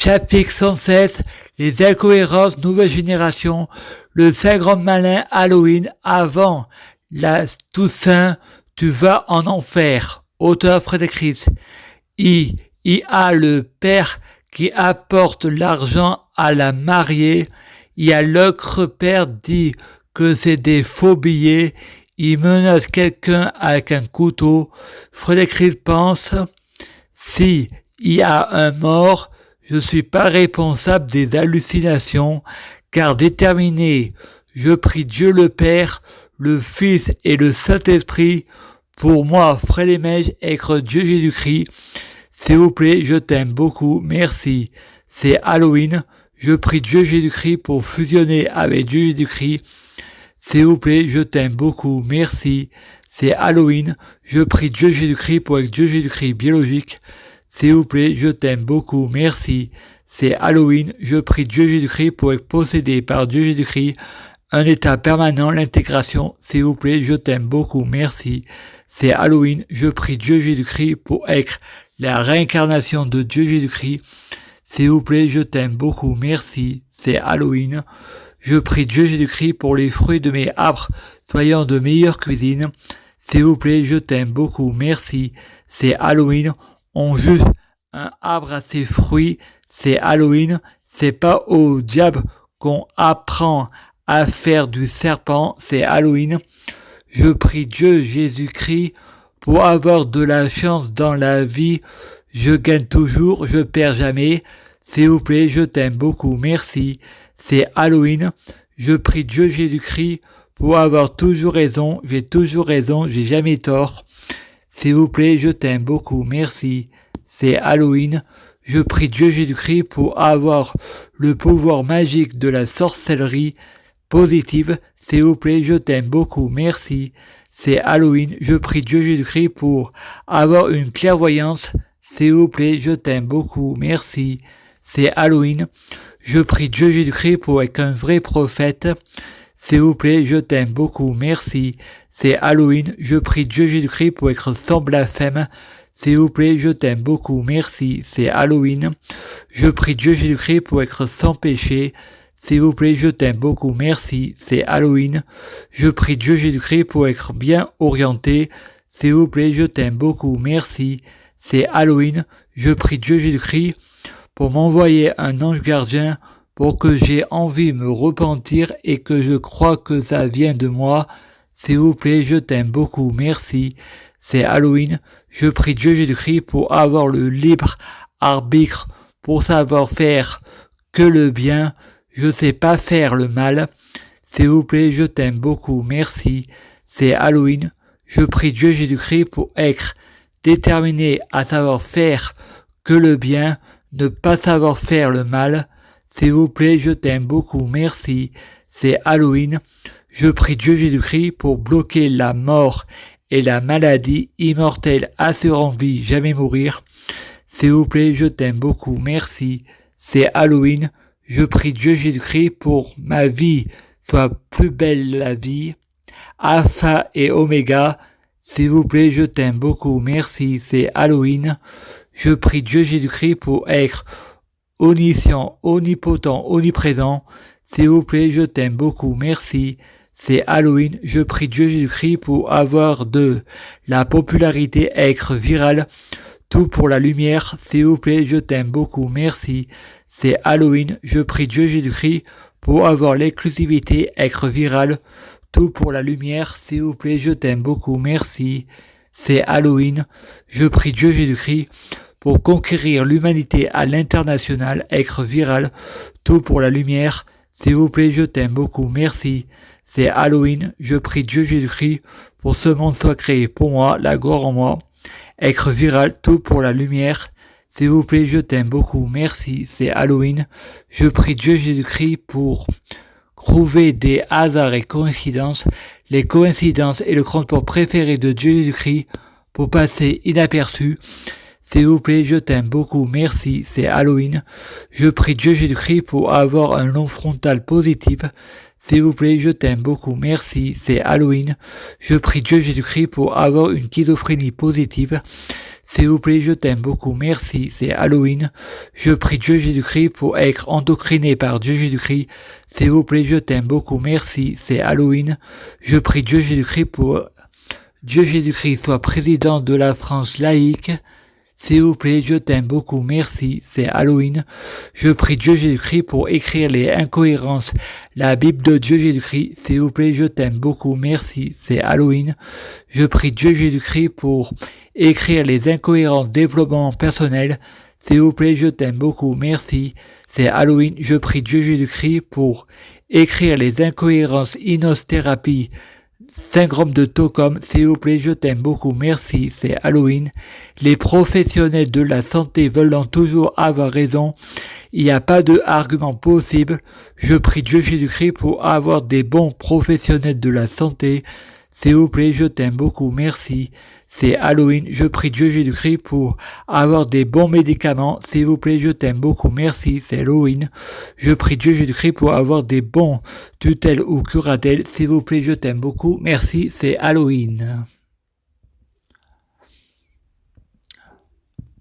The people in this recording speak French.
Chapitre 116, les incohérences nouvelle génération, le Saint Grand Malin Halloween avant la Toussaint, tu vas en enfer. Auteur Frédéric. Il y a le père qui apporte l'argent à la mariée. Il y a l'autre père dit que c'est des faux billets. Il menace quelqu'un avec un couteau. Frédéric pense, si il y a un mort, je suis pas responsable des hallucinations, car déterminé, je prie Dieu le Père, le Fils et le Saint-Esprit, pour moi, Frédéric, être Dieu Jésus-Christ. S'il vous plaît, je t'aime beaucoup, merci. C'est Halloween, je prie Dieu Jésus-Christ pour fusionner avec Dieu Jésus-Christ. S'il vous plaît, je t'aime beaucoup, merci. C'est Halloween, je prie Dieu Jésus-Christ pour être Dieu Jésus-Christ biologique. S'il vous plaît, je t'aime beaucoup, merci. C'est Halloween, je prie Dieu Jésus-Christ pour être possédé par Dieu Jésus-Christ. Un état permanent, l'intégration. S'il vous plaît, je t'aime beaucoup, merci. C'est Halloween, je prie Dieu Jésus-Christ pour être la réincarnation de Dieu Jésus-Christ. S'il vous plaît, je t'aime beaucoup, merci. C'est Halloween, je prie Dieu Jésus-Christ pour les fruits de mes arbres, soyant de meilleure cuisine. S'il vous plaît, je t'aime beaucoup, merci. C'est Halloween, on juge un arbre à ses fruits, c'est Halloween, c'est pas au diable qu'on apprend à faire du serpent, c'est Halloween. Je prie Dieu Jésus-Christ pour avoir de la chance dans la vie, je gagne toujours, je perds jamais. S'il vous plaît, je t'aime beaucoup, merci. C'est Halloween, je prie Dieu Jésus-Christ pour avoir toujours raison, j'ai jamais tort. S'il vous plaît, je t'aime beaucoup, merci. C'est Halloween, je prie Dieu Jésus-Christ pour avoir le pouvoir magique de la sorcellerie positive. S'il vous plaît, je t'aime beaucoup, merci. C'est Halloween, je prie Dieu Jésus-Christ pour avoir une clairvoyance. S'il vous plaît, je t'aime beaucoup, merci. C'est Halloween, je prie Dieu Jésus-Christ pour être un vrai prophète. S'il vous plaît, je t'aime beaucoup, merci. C'est Halloween, je prie Dieu Jésus-Christ pour être sans blasphème. S'il vous plaît, je t'aime beaucoup, merci. C'est Halloween, je prie Dieu Jésus-Christ pour être sans péché. S'il vous plaît, je t'aime beaucoup, merci. C'est Halloween, je prie Dieu Jésus-Christ pour être bien orienté. S'il vous plaît, je t'aime beaucoup, merci. C'est Halloween, je prie Dieu Jésus-Christ pour m'envoyer un ange gardien pour que j'ai envie de me repentir et que je crois que ça vient de moi. S'il vous plaît, je t'aime beaucoup, merci. C'est Halloween, je prie Dieu Jésus-Christ pour avoir le libre arbitre, pour savoir faire que le bien, je sais pas faire le mal. S'il vous plaît, je t'aime beaucoup, merci. C'est Halloween, je prie Dieu Jésus-Christ pour être déterminé à savoir faire que le bien, ne pas savoir faire le mal. S'il vous plaît, je t'aime beaucoup, merci. C'est Halloween, je prie Dieu Jésus-Christ pour bloquer la mort et la maladie immortelle, assurant vie, jamais mourir. S'il vous plaît, je t'aime beaucoup, merci. C'est Halloween, je prie Dieu Jésus-Christ pour ma vie soit plus belle la vie. Alpha et Oméga, s'il vous plaît, je t'aime beaucoup, merci. C'est Halloween, je prie Dieu Jésus-Christ pour être omniscient, omnipotent, omniprésent. S'il vous plaît, je t'aime beaucoup, merci. C'est Halloween, je prie Dieu Jésus-Christ pour avoir de la popularité, être viral, tout pour la lumière. S'il vous plaît, je t'aime beaucoup, merci. C'est Halloween, je prie Dieu Jésus-Christ pour avoir l'exclusivité, être viral, tout pour la lumière. S'il vous plaît, je t'aime beaucoup, merci. C'est Halloween, je prie Dieu Jésus-Christ pour conquérir l'humanité à l'international, être viral, tout pour la lumière. S'il vous plaît, je t'aime beaucoup, merci. C'est Halloween, je prie Dieu Jésus-Christ pour ce monde soit créé pour moi, la gloire en moi, être viral, tout pour la lumière. S'il vous plaît, je t'aime beaucoup, merci. C'est Halloween, je prie Dieu Jésus-Christ pour trouver des hasards et coïncidences, les coïncidences et le transport préféré de Dieu Jésus-Christ pour passer inaperçu. S'il vous plaît, je t'aime beaucoup, merci. C'est Halloween, je prie Dieu Jésus-Christ pour avoir un long frontal positif. S'il vous plaît, je t'aime beaucoup, merci. C'est Halloween, je prie Dieu Jésus-Christ pour avoir une schizophrénie positive. s'il vous plaît, je t'aime beaucoup, merci, c'est Halloween. Je prie Dieu Jésus-Christ pour être endocriné par Dieu Jésus-Christ. S'il vous plaît, je t'aime beaucoup, merci, c'est Halloween. Je prie Dieu Jésus-Christ pour Dieu Jésus-Christ soit président de la France laïque. S'il vous plaît, je t'aime beaucoup, merci, c'est Halloween. Je prie Dieu Jésus-Christ pour écrire les incohérences, la Bible de Dieu Jésus-Christ. S'il vous plaît, je t'aime beaucoup, merci, c'est Halloween. Je prie Dieu Jésus-Christ pour écrire les incohérences développement personnel. S'il vous plaît, je t'aime beaucoup, merci, c'est Halloween. Je prie Dieu Jésus-Christ pour écrire les incohérences inosthérapie, syndrome de Stockholm, s'il vous plaît, je t'aime beaucoup, merci, c'est Halloween. Les professionnels de la santé veulent toujours avoir raison. Il n'y a pas de argument possible. Je prie Dieu Jésus-Christ pour avoir des bons professionnels de la santé. S'il vous plaît, je t'aime beaucoup, merci. C'est Halloween. Je prie Dieu Jésus-Christ pour avoir des bons médicaments. S'il vous plaît, je t'aime beaucoup, merci. C'est Halloween. Je prie Dieu Jésus-Christ pour avoir des bons tutelles ou curatelles. S'il vous plaît, je t'aime beaucoup, merci. C'est Halloween.